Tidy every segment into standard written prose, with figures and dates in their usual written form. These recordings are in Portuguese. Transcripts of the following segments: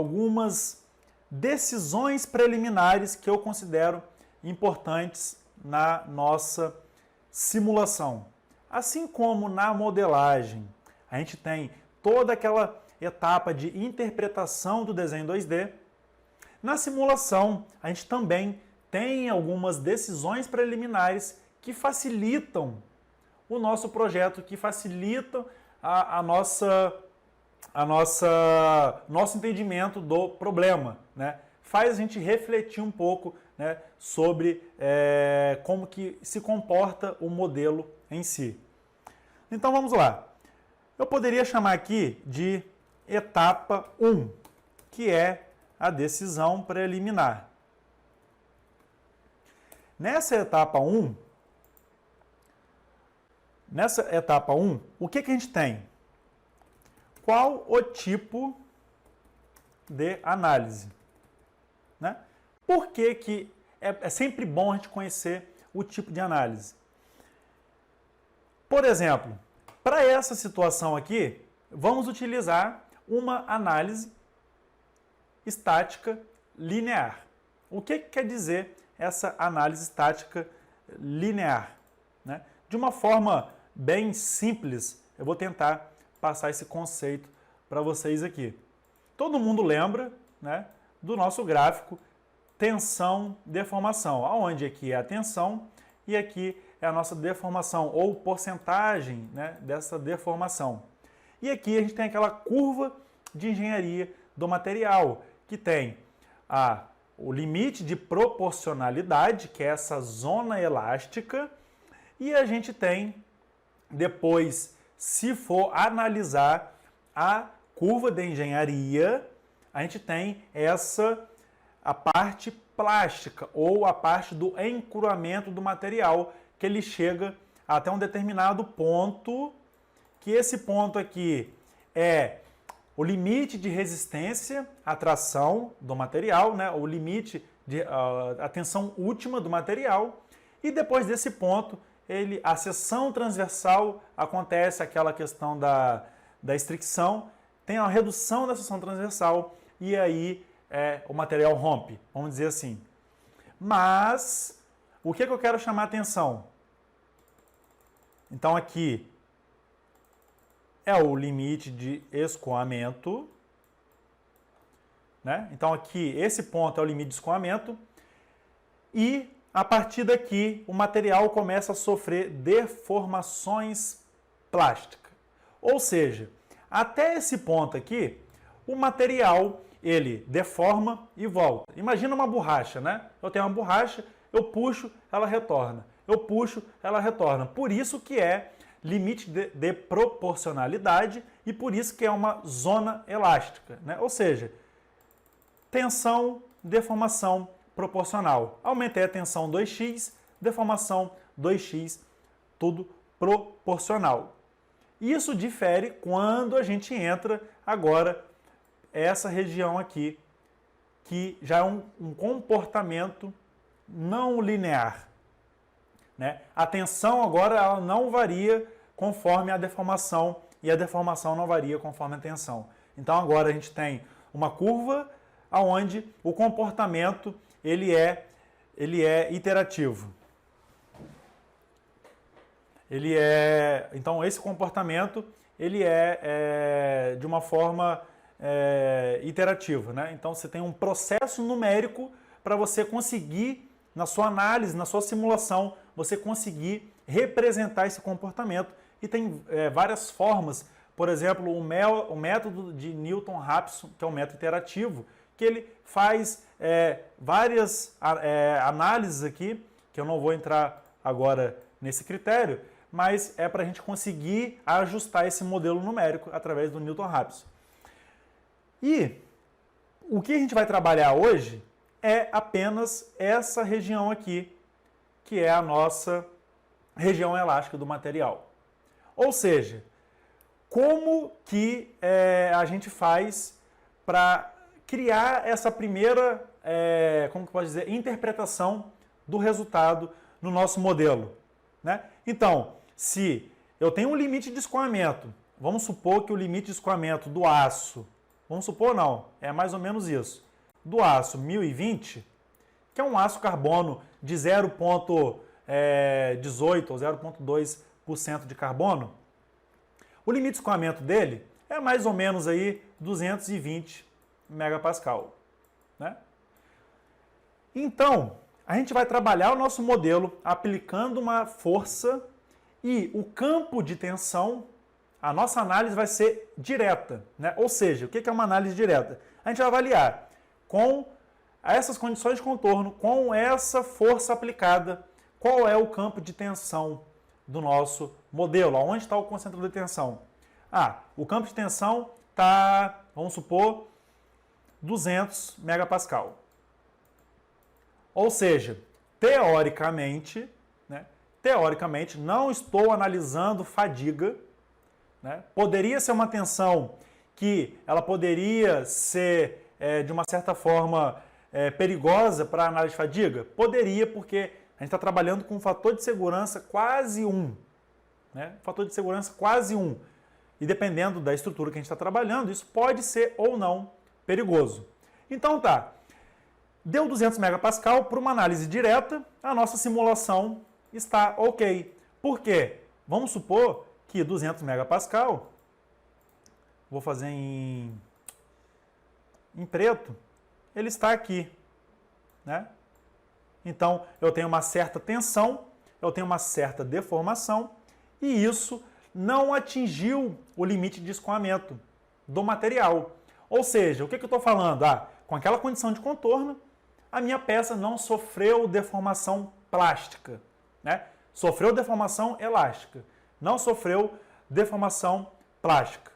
algumas decisões preliminares que eu considero importantes na nossa simulação. Assim como na modelagem, a gente tem toda aquela etapa de interpretação do desenho 2D, na simulação a gente também tem algumas decisões preliminares que facilitam o nosso projeto, que facilitam nosso entendimento do problema, né? Faz a gente refletir um pouco, né, sobre como que se comporta o modelo em si. Então vamos lá. Eu poderia chamar aqui de etapa 1, que é a decisão preliminar. Nessa etapa 1, o que a gente tem? Qual o tipo de análise? Né? Por que é sempre bom a gente conhecer o tipo de análise? Por exemplo, para essa situação aqui, vamos utilizar uma análise estática linear. O que quer dizer essa análise estática linear? Né? De uma forma bem simples, eu vou tentar passar esse conceito para vocês aqui. Todo mundo lembra, né, do nosso gráfico tensão, deformação, onde aqui é a tensão e aqui é a nossa deformação, ou porcentagem, né, dessa deformação. E aqui a gente tem aquela curva de engenharia do material, que tem o limite de proporcionalidade, que é essa zona elástica, e a gente tem, depois, se for analisar a curva de engenharia, a gente tem a parte plástica, ou a parte do encruamento do material, que ele chega até um determinado ponto, que esse ponto aqui é o limite de resistência à tração do material, né? O limite de a tensão última do material, e depois desse ponto, a seção transversal acontece aquela questão da estricção, tem a redução da seção transversal e aí o material rompe, vamos dizer assim. Mas, o que eu quero chamar a atenção? Então aqui é o limite de escoamento, né? Então aqui, esse ponto é o limite de escoamento e a partir daqui o material começa a sofrer deformações plásticas. Ou seja, até esse ponto aqui, o material ele deforma e volta. Imagina uma borracha, né? Eu tenho uma borracha, eu puxo, ela retorna. Eu puxo, ela retorna. Por isso que é limite de proporcionalidade e por isso que é uma zona elástica, né? Ou seja, tensão, deformação proporcional. Aumentei a tensão 2x, deformação 2x, tudo proporcional. Isso difere quando a gente entra agora essa região aqui, que já é um comportamento não linear, né? A tensão agora ela não varia conforme a deformação e a deformação não varia conforme a tensão. Então agora a gente tem uma curva onde o comportamento ele é iterativo. Então esse comportamento ele é de uma forma iterativa, né? Então você tem um processo numérico para você conseguir, na sua análise, na sua simulação, você conseguir representar esse comportamento. E tem várias formas, por exemplo, o método de Newton-Raphson, que é um método iterativo, que ele faz várias análises aqui, que eu não vou entrar agora nesse critério, mas é para a gente conseguir ajustar esse modelo numérico através do Newton-Raphson. E o que a gente vai trabalhar hoje é apenas essa região aqui, que é a nossa região elástica do material. Ou seja, como que a gente faz para criar essa primeira, como que pode dizer, interpretação do resultado no nosso modelo, né? Então, se eu tenho um limite de escoamento, vamos supor que o limite de escoamento do aço Vamos supor não, é mais ou menos isso. Do aço 1020, que é um aço carbono de 0,18 ou 0,2% de carbono, o limite de escoamento dele é mais ou menos aí 220 megapascal, né? Então, a gente vai trabalhar o nosso modelo aplicando uma força e o campo de tensão, a nossa análise vai ser direta, né? Ou seja, o que é uma análise direta? A gente vai avaliar com essas condições de contorno, com essa força aplicada, qual é o campo de tensão do nosso modelo, onde está o concentrador de tensão. O campo de tensão está, vamos supor, 200 megapascal. Ou seja, teoricamente, não estou analisando fadiga, né? Poderia ser uma tensão que ela poderia ser, de uma certa forma, perigosa para a análise de fadiga? Poderia, porque a gente está trabalhando com um fator de segurança quase 1. Né? Fator de segurança quase 1. E dependendo da estrutura que a gente está trabalhando, isso pode ser ou não perigoso. Então tá, deu 200 megapascal para uma análise direta, a nossa simulação está ok. Por quê? Vamos supor que 200 megapascal, vou fazer em preto, ele está aqui, né? Então, eu tenho uma certa tensão, eu tenho uma certa deformação, e isso não atingiu o limite de escoamento do material. Ou seja, o que eu estou falando? Com aquela condição de contorno, a minha peça não sofreu deformação plástica, né? Sofreu deformação elástica, não sofreu deformação plástica.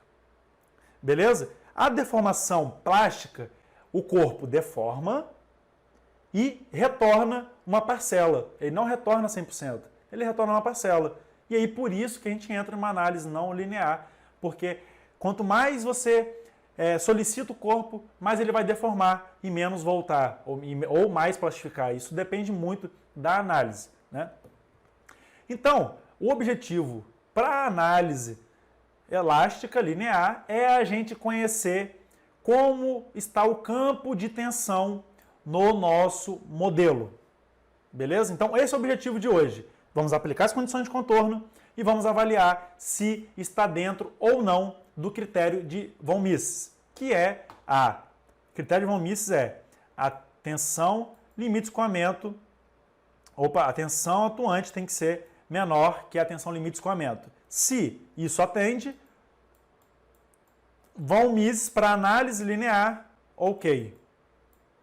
Beleza? A deformação plástica, o corpo deforma e retorna uma parcela. Ele não retorna 100%, ele retorna uma parcela. E aí por isso que a gente entra numa análise não linear, porque quanto mais você solicita o corpo, mais ele vai deformar e menos voltar, ou mais plastificar. Isso depende muito da análise, né? Então, o objetivo para a análise elástica linear é a gente conhecer como está o campo de tensão no nosso modelo. Beleza? Então, esse é o objetivo de hoje. Vamos aplicar as condições de contorno e vamos avaliar se está dentro ou não do critério de von Mises, que é critério de von Mises é a tensão limite de escoamento, a tensão atuante tem que ser menor que a tensão limite de escoamento. Se isso atende, von Mises para análise linear, ok.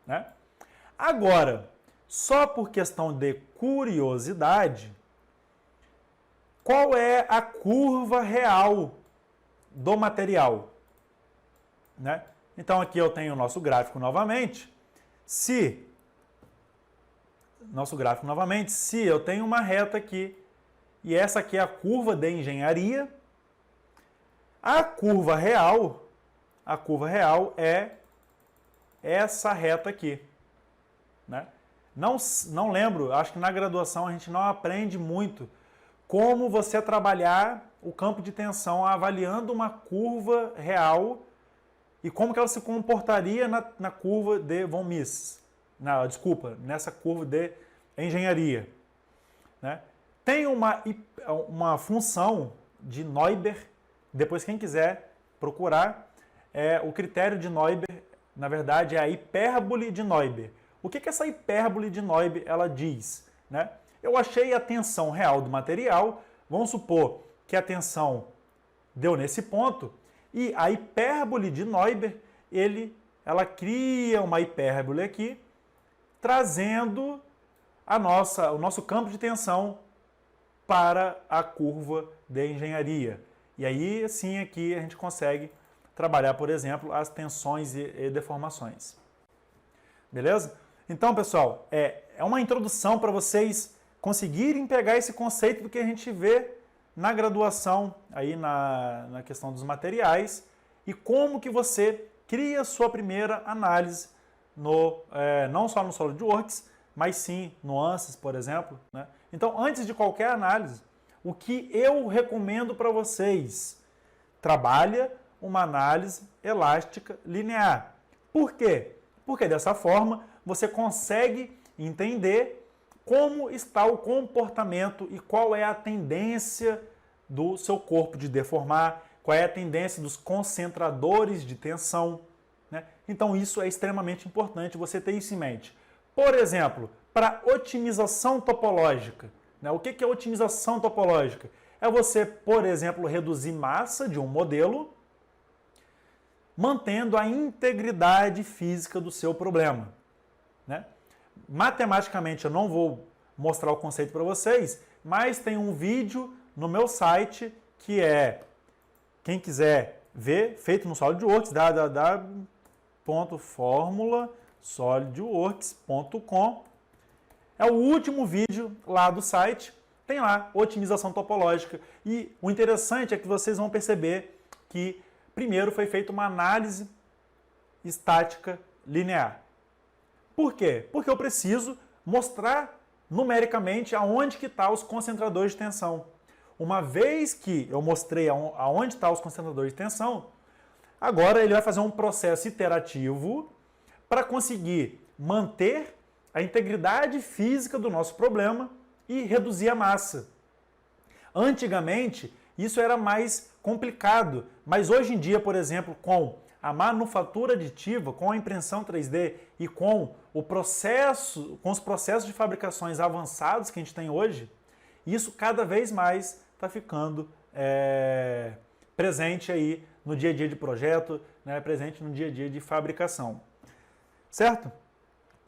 Né? Agora, só por questão de curiosidade, qual é a curva real do material? Né? Então aqui eu tenho o nosso gráfico novamente. Se eu tenho uma reta aqui, e essa aqui é a curva de engenharia, a curva real é essa reta aqui. Né? Não lembro, acho que na graduação a gente não aprende muito como você trabalhar o campo de tensão avaliando uma curva real e como que ela se comportaria na curva de von Mises. Nessa curva de engenharia. Né? Tem uma função de Neuber, depois quem quiser procurar, o critério de Neuber, na verdade, é a hipérbole de Neuber. O que essa hipérbole de Neuber ela diz? Né? Eu achei a tensão real do material, vamos supor que a tensão deu nesse ponto, e a hipérbole de Neuber, ela cria uma hipérbole aqui, trazendo o nosso campo de tensão para a curva de engenharia. E aí, sim, aqui a gente consegue trabalhar, por exemplo, as tensões e deformações. Beleza? Então, pessoal, é uma introdução para vocês conseguirem pegar esse conceito do que a gente vê na graduação, aí na questão dos materiais, e como que você cria a sua primeira análise, não só no SolidWorks, mas sim no ANSYS, por exemplo. Né? Então, antes de qualquer análise, o que eu recomendo para vocês? Trabalha uma análise elástica linear. Por quê? Porque dessa forma você consegue entender como está o comportamento e qual é a tendência do seu corpo de deformar, qual é a tendência dos concentradores de tensão, né? Então isso é extremamente importante você ter isso em mente. Por exemplo, para otimização topológica, né? O que é otimização topológica? É você, por exemplo, reduzir massa de um modelo, mantendo a integridade física do seu problema, né? Matematicamente eu não vou mostrar o conceito para vocês, mas tem um vídeo no meu site que é, quem quiser ver, feito no SolidWorks, www.formulasolidworks.com. É o último vídeo lá do site, tem lá otimização topológica. E o interessante é que vocês vão perceber que primeiro foi feita uma análise estática linear. Por quê? Porque eu preciso mostrar numericamente aonde que estão os concentradores de tensão. Uma vez que eu mostrei aonde estão os concentradores de tensão, agora ele vai fazer um processo iterativo para conseguir manter a integridade física do nosso problema e reduzir a massa. Antigamente, isso era mais complicado, mas hoje em dia, por exemplo, com a manufatura aditiva, com a impressão 3D e com os processos de fabricações avançados que a gente tem hoje, isso cada vez mais está ficando presente aí no dia a dia de projeto, né, presente no dia a dia de fabricação. Certo?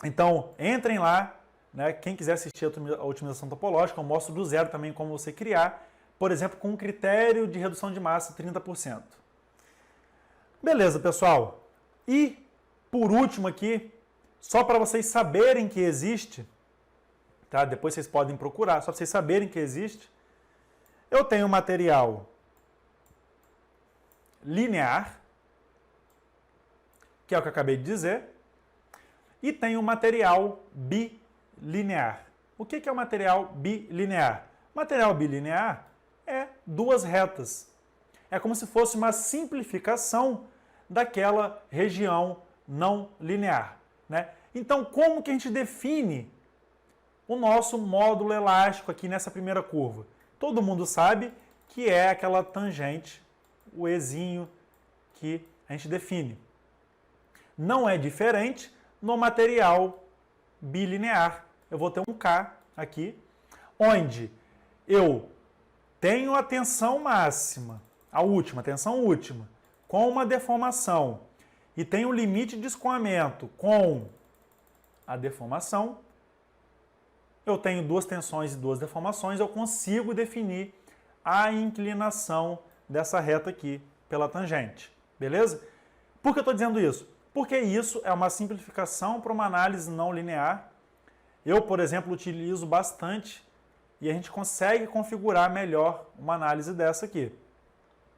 Então, entrem lá, né, quem quiser assistir a otimização topológica, eu mostro do zero também como você criar, por exemplo, com um critério de redução de massa 30%. Beleza, pessoal? E, por último aqui, só para vocês saberem que existe, tá? Depois vocês podem procurar, só para vocês saberem que existe, eu tenho material linear, que é o que eu acabei de dizer, e tenho material bilinear. O que é o material bilinear? Material bilinear é duas retas. É como se fosse uma simplificação daquela região não linear, né? Então, como que a gente define o nosso módulo elástico aqui nessa primeira curva? Todo mundo sabe que é aquela tangente, o Ezinho, que a gente define. Não é diferente no material bilinear. Eu vou ter um K aqui, onde eu tenho a tensão máxima, a tensão última, com uma deformação, e tenho o limite de escoamento com a deformação. Eu tenho duas tensões e duas deformações, eu consigo definir a inclinação dessa reta aqui pela tangente, beleza? Por que eu estou dizendo isso? Porque isso é uma simplificação para uma análise não linear. Eu, por exemplo, utilizo bastante e a gente consegue configurar melhor uma análise dessa aqui.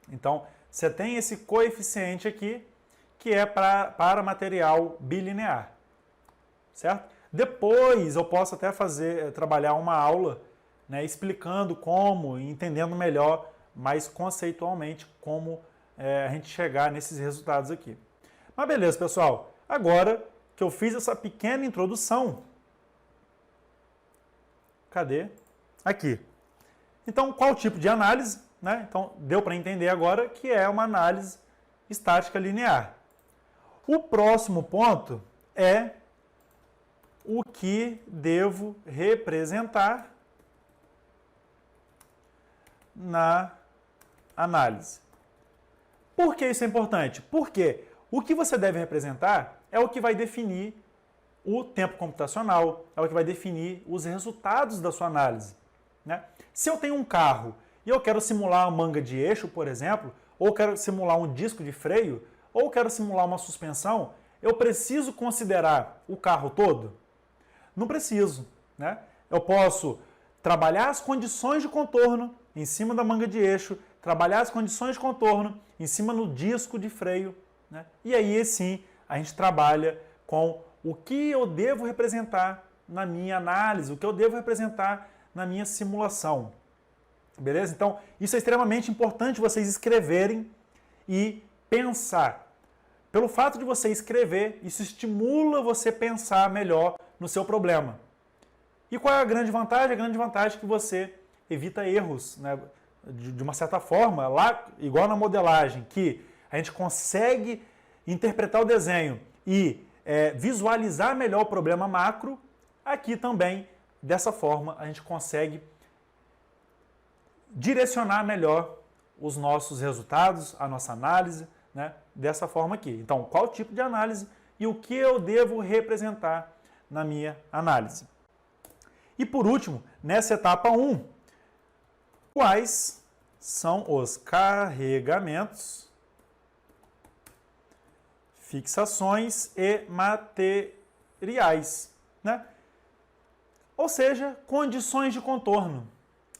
Então, você tem esse coeficiente aqui, que é para material bilinear, certo? Depois eu posso até trabalhar uma aula, né, explicando como, entendendo melhor, mais conceitualmente, como a gente chegar nesses resultados aqui. Mas beleza, pessoal. Agora que eu fiz essa pequena introdução, cadê? Aqui. Então, qual tipo de análise? Né? Então, deu para entender agora que é uma análise estática linear. O próximo ponto é o que devo representar na análise. Por que isso é importante? Porque o que você deve representar é o que vai definir o tempo computacional, é o que vai definir os resultados da sua análise, né? Se eu tenho um carro e eu quero simular uma manga de eixo, por exemplo, ou quero simular um disco de freio, ou quero simular uma suspensão, eu preciso considerar o carro todo? Não preciso, né? Eu posso trabalhar as condições de contorno em cima da manga de eixo, trabalhar as condições de contorno em cima do disco de freio, né? E aí sim a gente trabalha com o que eu devo representar na minha análise, o que eu devo representar na minha simulação. Beleza? Então, isso é extremamente importante vocês escreverem e pensar. Pelo fato de você escrever, isso estimula você a pensar melhor no seu problema. E qual é a grande vantagem? A grande vantagem é que você evita erros, né? De uma certa forma, lá, igual na modelagem, que a gente consegue interpretar o desenho e visualizar melhor o problema macro, aqui também, dessa forma, a gente consegue direcionar melhor os nossos resultados, a nossa análise, né? Dessa forma aqui. Então, qual tipo de análise e o que eu devo representar na minha análise. E por último, nessa etapa 1, quais são os carregamentos, fixações e materiais, né? Ou seja, condições de contorno.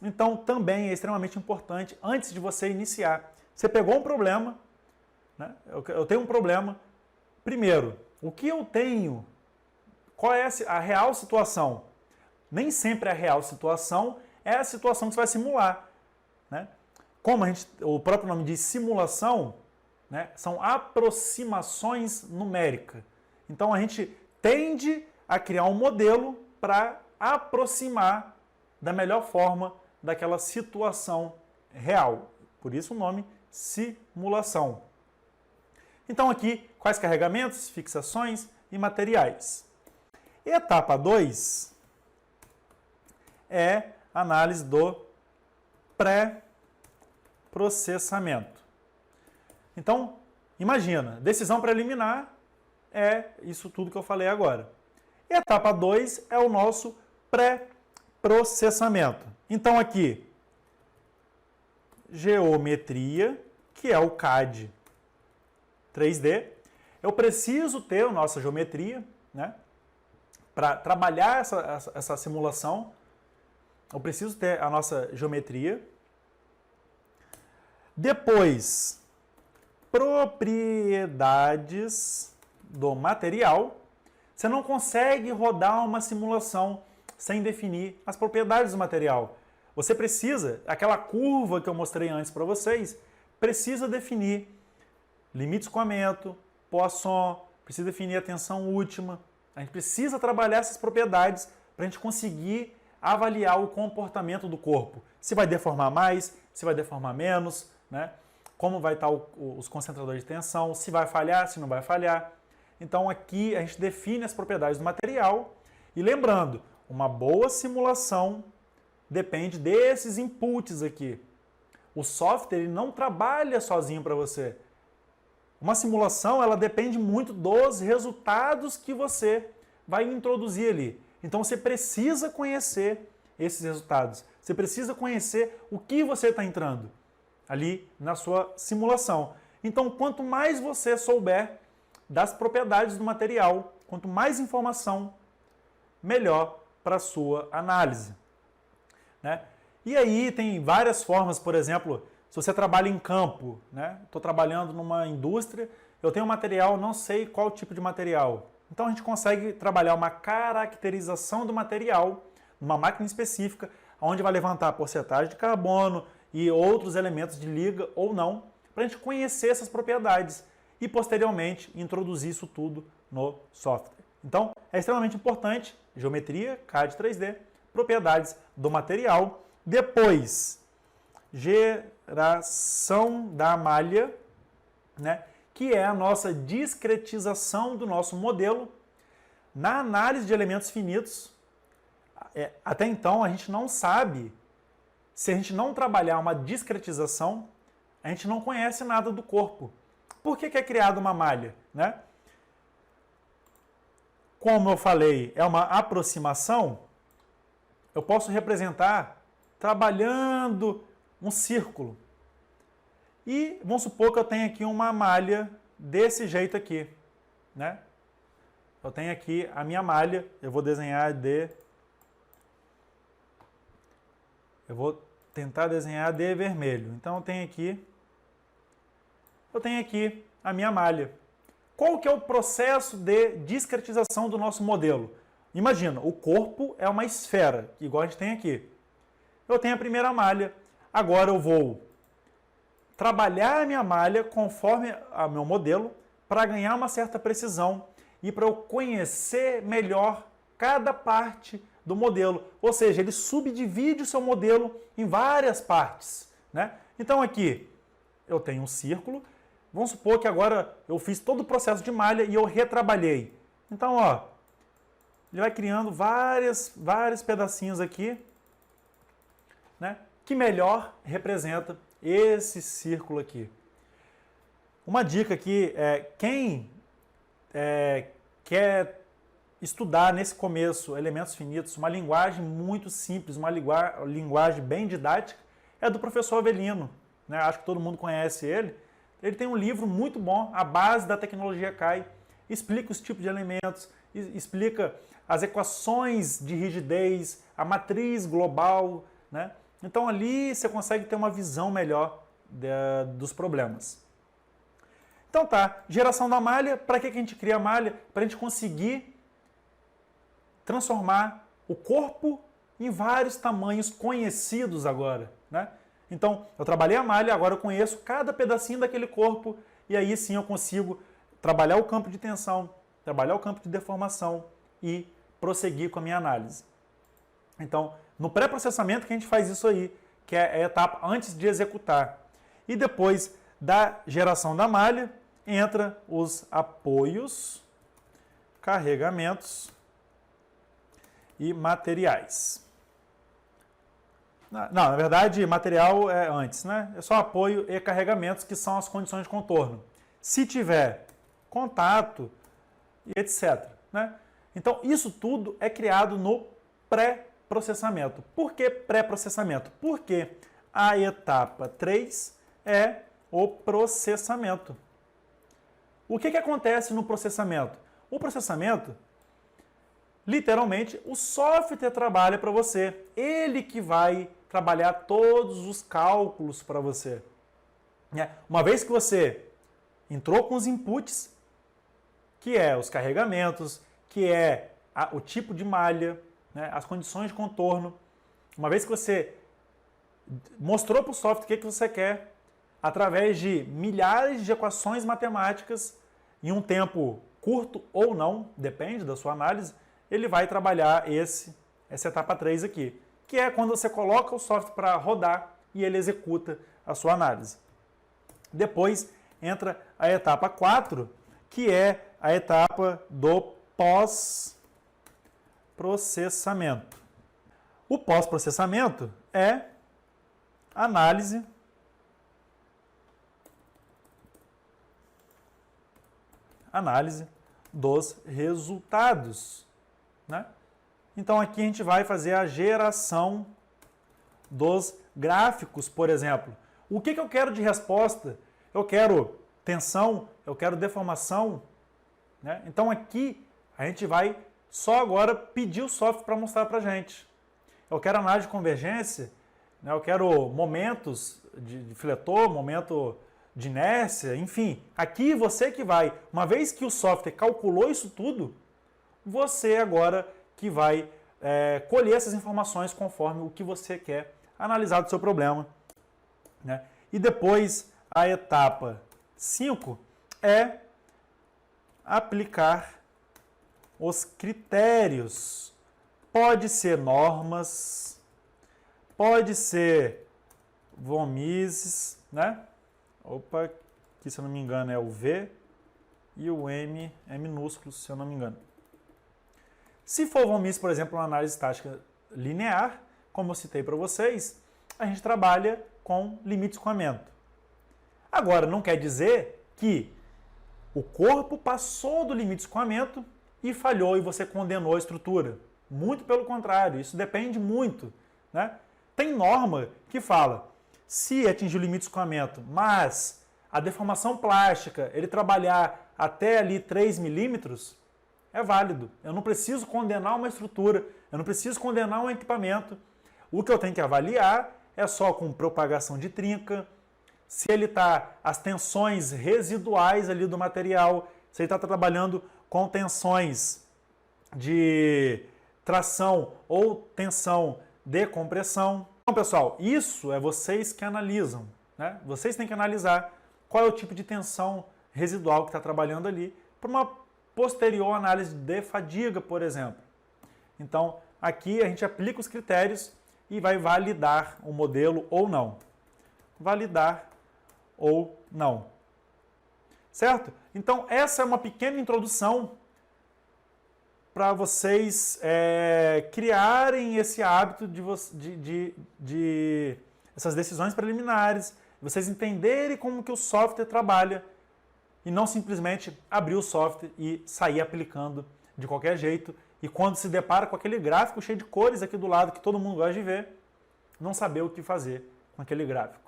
Então, também é extremamente importante, antes de você iniciar. Você pegou um problema, né? Eu tenho um problema. Primeiro, o que eu tenho? Qual é a real situação? Nem sempre a real situação é a situação que você vai simular, né? Como o próprio nome diz, simulação, né? São aproximações numéricas. Então, a gente tende a criar um modelo para aproximar da melhor forma daquela situação real. Por isso o nome simulação. Então aqui, quais carregamentos, fixações e materiais. Etapa 2 é análise do pré-processamento. Então, imagina, decisão preliminar é isso tudo que eu falei agora. Etapa 2 é o nosso pré-processamento. Então aqui, geometria, que é o CAD 3D. Eu preciso ter a nossa geometria, né? Para trabalhar essa simulação, eu preciso ter a nossa geometria. Depois, propriedades do material. Você não consegue rodar uma simulação sem definir as propriedades do material. Você precisa, aquela curva que eu mostrei antes para vocês, precisa definir limite de escoamento, Poisson, precisa definir a tensão última. A gente precisa trabalhar essas propriedades para a gente conseguir avaliar o comportamento do corpo. Se vai deformar mais, se vai deformar menos, né? Como vai estar os concentradores de tensão, se vai falhar, se não vai falhar. Então aqui a gente define as propriedades do material e lembrando, uma boa simulação depende desses inputs aqui. O software ele não trabalha sozinho para você. Uma simulação ela depende muito dos resultados que você vai introduzir ali. Então você precisa conhecer esses resultados. Você precisa conhecer o que você está entrando ali na sua simulação. Então quanto mais você souber das propriedades do material, quanto mais informação, melhor para a sua análise, né? E aí tem várias formas, por exemplo, se você trabalha em campo, né? Estou trabalhando numa indústria, eu tenho um material, não sei qual tipo de material. Então a gente consegue trabalhar uma caracterização do material, numa máquina específica, onde vai levantar a porcentagem de carbono e outros elementos de liga ou não, para a gente conhecer essas propriedades e posteriormente introduzir isso tudo no software. Então é extremamente importante, geometria, CAD 3D, propriedades do material, depois geração da malha, né, que é a nossa discretização do nosso modelo. Na análise de elementos finitos, até então a gente não sabe, se a gente não trabalhar uma discretização, a gente não conhece nada do corpo. Por que é criada uma malha, né? Como eu falei, é uma aproximação, eu posso representar trabalhando um círculo. E vamos supor que eu tenho aqui uma malha desse jeito aqui, né? Eu tenho aqui a minha malha, eu vou desenhar eu vou tentar desenhar de vermelho. Então eu tenho aqui a minha malha. Qual que é o processo de discretização do nosso modelo? Imagina, o corpo é uma esfera, igual a gente tem aqui. Eu tenho a primeira malha, agora eu vou trabalhar a minha malha conforme o meu modelo para ganhar uma certa precisão e para eu conhecer melhor cada parte do modelo. Ou seja, ele subdivide o seu modelo em várias partes, né? Então aqui eu tenho um círculo. Vamos supor que agora eu fiz todo o processo de malha e eu retrabalhei. Então, ó, ele vai criando vários pedacinhos aqui, né, que melhor representa esse círculo aqui. Uma dica aqui é quem quer estudar nesse começo elementos finitos, uma linguagem muito simples, uma linguagem bem didática, é do professor Avelino, né? Acho que todo mundo conhece ele. Ele tem um livro muito bom, A Base da Tecnologia CAI, explica os tipos de elementos, explica as equações de rigidez, a matriz global, né? Então ali você consegue ter uma visão melhor dos problemas. Então tá, geração da malha, para que a gente cria a malha? Para a gente conseguir transformar o corpo em vários tamanhos conhecidos agora, né? Então, eu trabalhei a malha, agora eu conheço cada pedacinho daquele corpo e aí sim eu consigo trabalhar o campo de tensão, trabalhar o campo de deformação e prosseguir com a minha análise. Então, no pré-processamento que a gente faz isso aí, que é a etapa antes de executar. E depois da geração da malha, entra os apoios, carregamentos e materiais. Não, na verdade, material é antes, né? É só apoio e carregamentos, que são as condições de contorno. Se tiver contato, etc, né? Então, isso tudo é criado no pré-processamento. Por que pré-processamento? Porque a etapa 3 é o processamento. O que acontece no processamento? O processamento, literalmente, o software trabalha para você. Ele que vai trabalhar todos os cálculos para você. Uma vez que você entrou com os inputs, que é os carregamentos, que é o tipo de malha, né, as condições de contorno, uma vez que você mostrou para o software o que você quer, através de milhares de equações matemáticas, em um tempo curto ou não, depende da sua análise, ele vai trabalhar essa etapa 3 aqui, que é quando você coloca o software para rodar e ele executa a sua análise. Depois entra a etapa 4, que é a etapa do pós-processamento. O pós-processamento é análise dos resultados, né? Então aqui a gente vai fazer a geração dos gráficos, por exemplo. O que eu quero de resposta? Eu quero tensão, eu quero deformação, né? Então aqui a gente vai só agora pedir o software para mostrar para a gente. Eu quero análise de convergência, né? Eu quero momentos de fletor, momento de inércia, enfim. Aqui você que vai, uma vez que o software calculou isso tudo, você agora que vai colher essas informações conforme o que você quer analisar do seu problema, né? E depois a etapa 5 é aplicar os critérios. Pode ser normas, pode ser von Mises, né? Opa, que se eu não me engano é o V e o M é minúsculo, se eu não me engano. Se for von Mises, por exemplo, uma análise estática linear, como eu citei para vocês, a gente trabalha com limite de escoamento. Agora, não quer dizer que o corpo passou do limite de escoamento e falhou e você condenou a estrutura. Muito pelo contrário, isso depende muito, né? Tem norma que fala, se atingir o limite de escoamento, mas a deformação plástica, ele trabalhar até ali 3 milímetros, é válido. Eu não preciso condenar uma estrutura, eu não preciso condenar um equipamento. O que eu tenho que avaliar é só com propagação de trinca, se ele está, as tensões residuais ali do material, se ele está trabalhando com tensões de tração ou tensão de compressão. Então, pessoal, isso é vocês que analisam, né? Vocês têm que analisar qual é o tipo de tensão residual que está trabalhando ali para uma posterior análise de fadiga, por exemplo. Então, aqui a gente aplica os critérios e vai validar o modelo ou não. Validar ou não. Certo? Então, essa é uma pequena introdução para vocês criarem esse hábito de essas decisões preliminares, vocês entenderem como que o software trabalha e não simplesmente abrir o software e sair aplicando de qualquer jeito e quando se depara com aquele gráfico cheio de cores aqui do lado que todo mundo gosta de ver, não saber o que fazer com aquele gráfico.